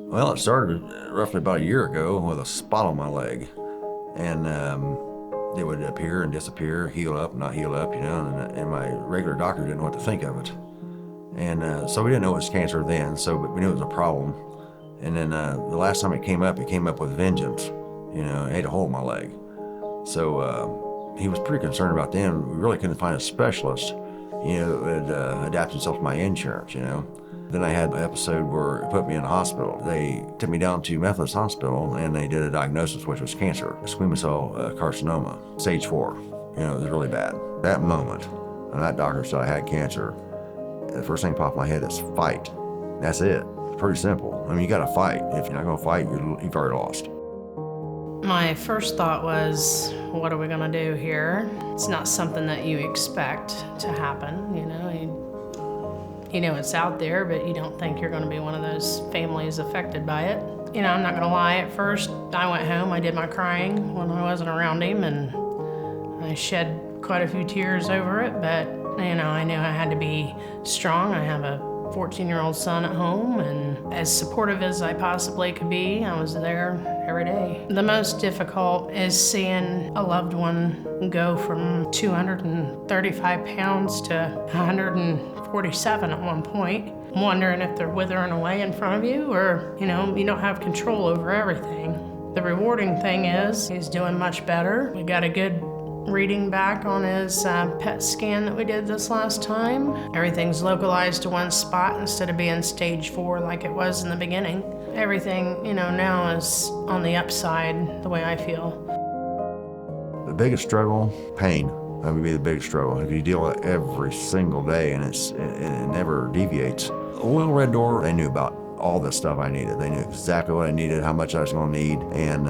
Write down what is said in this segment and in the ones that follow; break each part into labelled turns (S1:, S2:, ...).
S1: Well, it started roughly about a year ago with a spot on my leg, and it would appear and disappear, heal up, not heal up, and my regular doctor didn't know what to think of it. And so we didn't know it was cancer then, but we knew it was a problem. And then the last time it came up with vengeance. It ate a hole in my leg. So he was pretty concerned about them. We really couldn't find a specialist, that would adapt himself to my insurance. Then I had an episode where it put me in the hospital. They took me down to Methodist Hospital and they did a diagnosis, which was cancer, squamous cell carcinoma, stage 4. It was really bad. That moment, when that doctor said I had cancer, the first thing popped in my head is fight. That's it. It's pretty simple. I mean, you gotta fight. If you're not gonna fight, you've already lost.
S2: My first thought was, what are we gonna do here? It's not something that you expect to happen, You know it's out there, but you don't think you're gonna be one of those families affected by it. I'm not gonna lie, at first I went home, I did my crying when I wasn't around him, and I shed quite a few tears over it, but I knew I had to be strong. I have a 14-year-old son at home, and as supportive as I possibly could be, I was there every day. The most difficult is seeing a loved one go from 235 pounds to 147 at one point, wondering if they're withering away in front of you or, you don't have control over everything. The rewarding thing is he's doing much better. We got a good reading back on his PET scan that we did this last time. Everything's localized to one spot instead of being stage 4 like it was in the beginning. Everything, now is on the upside, the way I feel.
S1: The biggest struggle, pain. That would be the biggest struggle. If you deal with it every single day and it never deviates. A little red door, they knew about all the stuff I needed. They knew exactly what I needed, how much I was going to need, and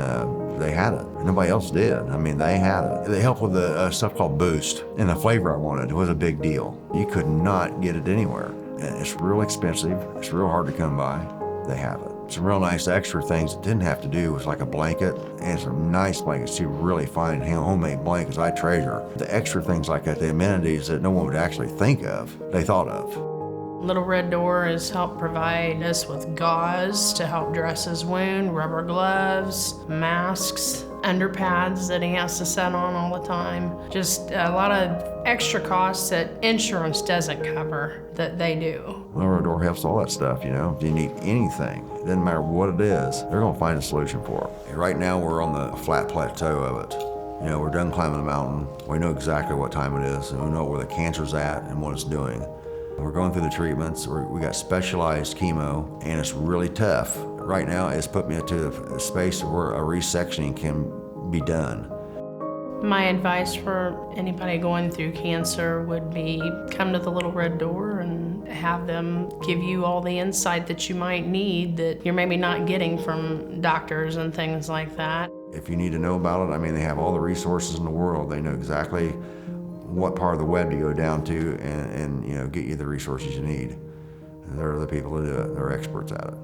S1: they had it. Nobody else did. I mean, they had it. They helped with the stuff called Boost, and the flavor I wanted was a big deal. You could not get it anywhere. And it's real expensive. It's real hard to come by. They have it. Some real nice extra things it didn't have to do was like a blanket, and some nice blankets too, really fine homemade blankets I treasure. The extra things like that, the amenities that no one would actually think of, they thought of.
S2: Little Red Door has helped provide us with gauze to help dress his wound, rubber gloves, masks, underpads that he has to set on all the time. Just a lot of extra costs that insurance doesn't cover that they do.
S1: Little Red Door helps all that stuff, If you need anything, it doesn't matter what it is, they're gonna find a solution for it. Right now we're on the flat plateau of it. We're done climbing the mountain. We know exactly what time it is, and we know where the cancer's at and what it's doing. We're going through the treatments. We got specialized chemo, and it's really tough. Right now, it's put me into a space where a resectioning can be done.
S2: My advice for anybody going through cancer would be come to the Little Red Door and have them give you all the insight that you might need that you're maybe not getting from doctors and things like that.
S1: If you need to know about it, they have all the resources in the world. They know exactly what part of the web to go down to and get you the resources you need. And they're the people to do it. They're experts at it.